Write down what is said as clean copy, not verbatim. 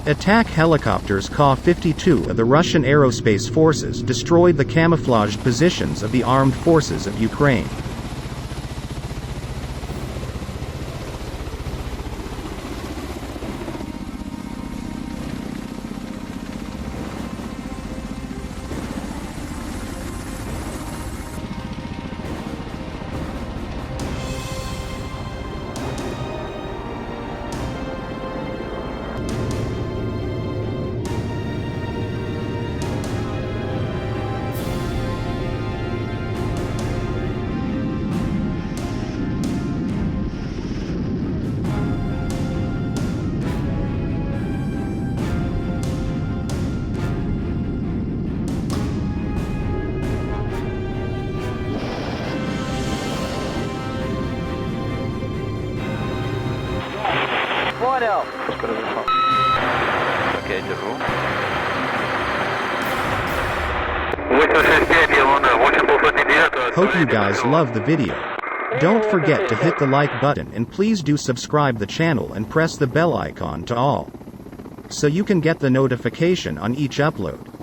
Attack helicopters Ka-52 of the Russian Aerospace Forces destroyed the camouflaged positions of the armed forces of Ukraine. Понял. Так, я держу. 865, Елана, 859. Hope you guys love the video. Don't forget to hit the like button and please do subscribe the channel and press the bell icon to all, so you can get the notification on each upload.